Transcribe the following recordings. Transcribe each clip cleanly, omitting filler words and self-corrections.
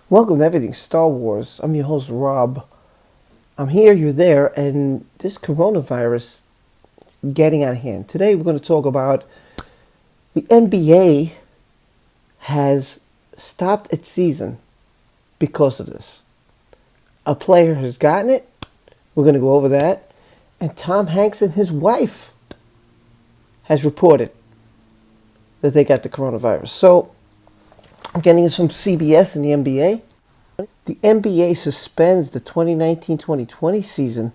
Welcome to Everything Star Wars. I'm your host, Rob. I'm here, you're there, and this coronavirus is getting out of hand. Today we're going to talk about the NBA has stopped its season because of this. A player has gotten it. We're going to go over that. And Tom Hanks and his wife has reported that they got the coronavirus. So, I'm getting this from CBS and the NBA. The NBA suspends the 2019-2020 season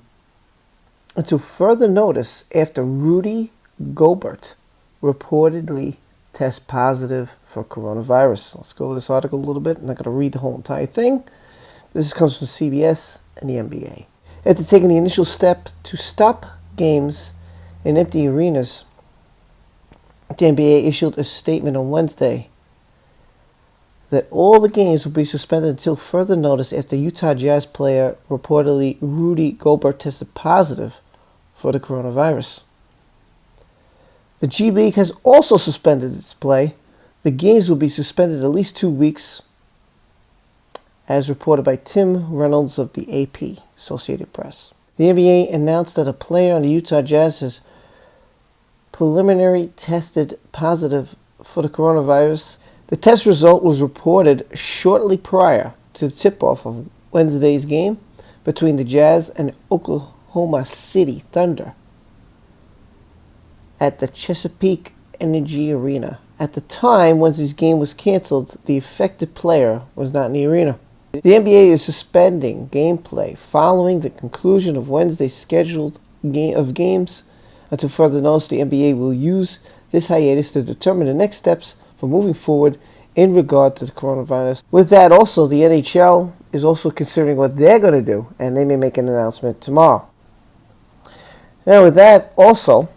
until further notice after Rudy Gobert reportedly tests positive for coronavirus. Let's go over this article a little bit. I'm not going to read the whole entire thing. This comes from CBS and the NBA. After taking the initial step to stop games in empty arenas, the NBA issued a statement on Wednesday that all the games will be suspended until further notice after Utah Jazz player reportedly Rudy Gobert tested positive for the coronavirus. The G League has also suspended its play. The games will be suspended at least 2 weeks, as reported by Tim Reynolds of the AP, Associated Press. The NBA announced that a player on the Utah Jazz has preliminary tested positive for the coronavirus. The test result was reported shortly prior to the tip-off of Wednesday's game between the Jazz and Oklahoma City Thunder at the Chesapeake Energy Arena. At the time Wednesday's game was canceled, the affected player was not in the arena. The NBA is suspending gameplay following the conclusion of Wednesday's scheduled games. Until further notice, the NBA will use this hiatus to determine the next steps for moving forward in regard to the coronavirus. With that, also, the NHL is also considering what they're going to do, and they may make an announcement tomorrow. Now, with that, also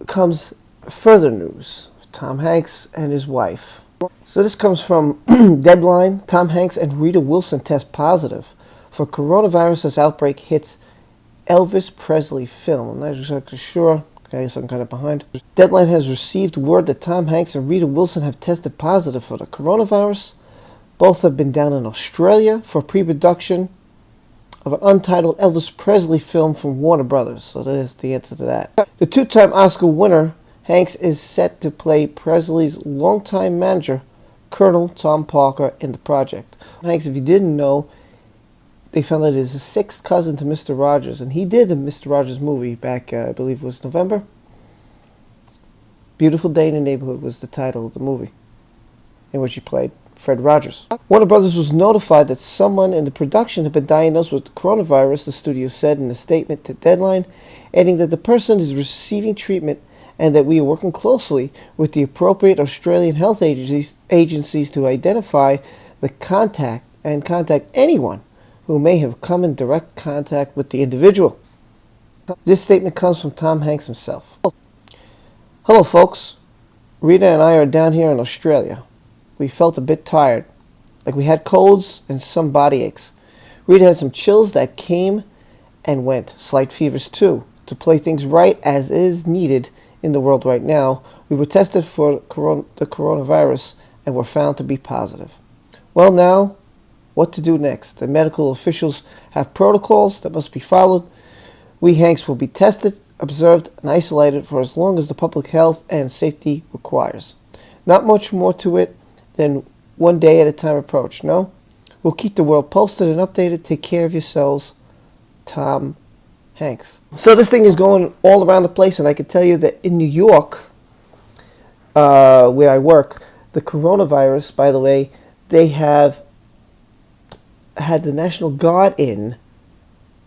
comes further news of Tom Hanks and his wife. So this comes from Deadline. Tom Hanks and Rita Wilson test positive for coronavirus as outbreak hits Elvis Presley film. I'm not exactly sure. I guess I'm kind of behind. Deadline has received word that Tom Hanks and Rita Wilson have tested positive for the coronavirus. Both have been down in Australia for pre-production of an untitled Elvis Presley film from Warner Brothers. So there's the answer to that. The two-time Oscar winner, Hanks, is set to play Presley's longtime manager, Colonel Tom Parker, in the project. Hanks, if you didn't know, they found that he's a sixth cousin to Mr. Rogers, and he did a Mr. Rogers movie back, I believe it was November. Beautiful Day in the Neighborhood was the title of the movie, in which he played Fred Rogers. Warner Brothers was notified that someone in the production had been diagnosed with the coronavirus, the studio said in a statement to Deadline, adding that the person is receiving treatment and that we are working closely with the appropriate Australian health agencies to identify the contact and contact anyone who may have come in direct contact with the individual. This statement comes from Tom Hanks himself. Hello, folks. Rita and I are down here in Australia. We felt a bit tired, like we had colds and some body aches. Rita had some chills that came and went, slight fevers too. To play things right as is needed in the world right now, we were tested for the coronavirus and were found to be positive. Well, now, what to do next? The medical officials have protocols that must be followed. We Hanks will be tested, observed, and isolated for as long as the public health and safety requires. Not much more to it than one day at a time approach, no? We'll keep the world posted and updated. Take care of yourselves, Tom Hanks. So this thing is going all around the place, and I can tell you that in New York, where I work, the coronavirus, by the way, they have had the National Guard in,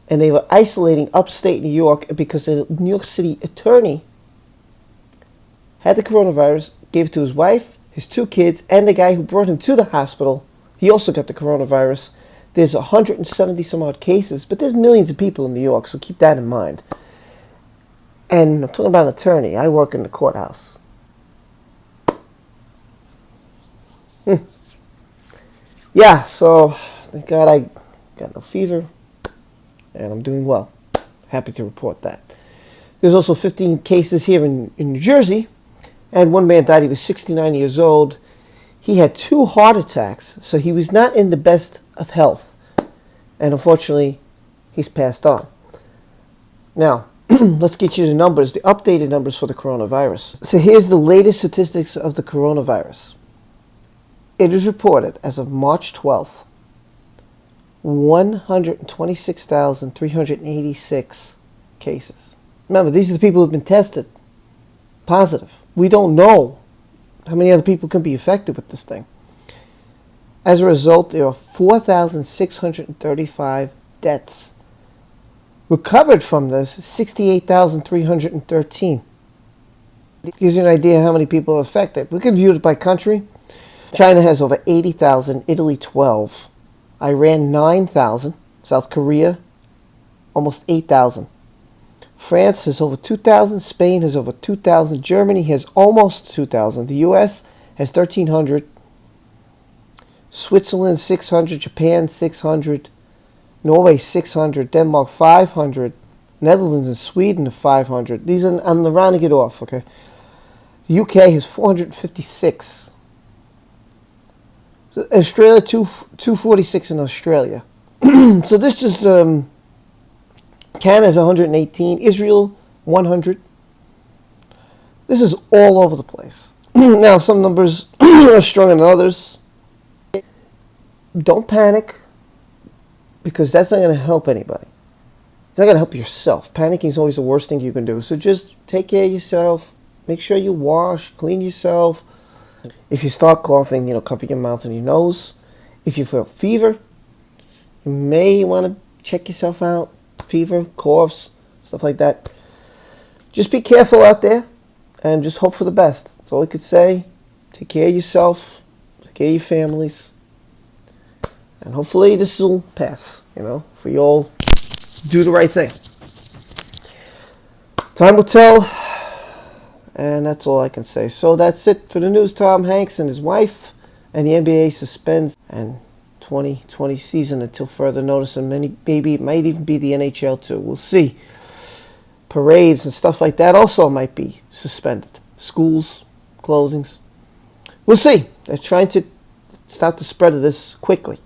and they were isolating upstate New York because the New York City attorney had the coronavirus, gave it to his wife, his 2 kids, and the guy who brought him to the hospital. He also got the coronavirus. There's 170 some odd cases, but there's millions of people in New York, so keep that in mind. And I'm talking about an attorney. I work in the courthouse. Yeah, so thank God I got no fever, and I'm doing well. Happy to report that. There's also 15 cases here in New Jersey, and one man died. He was 69 years old. He had 2 heart attacks, so he was not in the best of health. And unfortunately, he's passed on. Now, let's get you the numbers, the updated numbers for the coronavirus. So here's the latest statistics of the coronavirus. It is reported as of March 12th, 126,386 cases. Remember, these are the people who have been tested positive. We don't know how many other people can be affected with this thing. As a result, there are 4,635 deaths. Recovered from this, 68,313. Gives you an idea how many people are affected. We can view it by country. China has over 80,000, Italy 12, Iran 9,000, South Korea almost 8,000. France has over 2,000, Spain has over 2,000, Germany has almost 2,000, the US has 1,300, Switzerland 600, Japan 600, Norway 600, Denmark 500, Netherlands and Sweden are 500. These are, I'm rounding it off, okay? The UK has 456. So Australia 246 in Australia. So this just Canada's 118, Israel 100. This is all over the place. Now some numbers are stronger than others. Don't panic, because that's not going to help anybody. It's not going to help yourself. Panicking is always the worst thing you can do. So just take care of yourself. Make sure you wash, clean yourself. If you start coughing, cover your mouth and your nose. If you feel fever, you may want to check yourself out. Fever, coughs, stuff like that. Just be careful out there and just hope for the best. That's all I could say. Take care of yourself. Take care of your families. And hopefully this will pass, for you all do the right thing. Time will tell, and that's all I can say. So that's it for the news. Tom Hanks and his wife, and the NBA suspends and 2020 season until further notice, and maybe it might even be the NHL too. We'll see. Parades and stuff like that also might be suspended. Schools, closings. We'll see. They're trying to stop the spread of this quickly.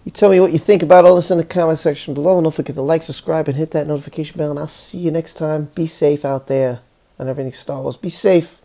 You tell me what you think about all this in the comment section below. And don't forget to like, subscribe, and hit that notification bell. And I'll see you next time. Be safe out there and everything Star Wars. Be safe.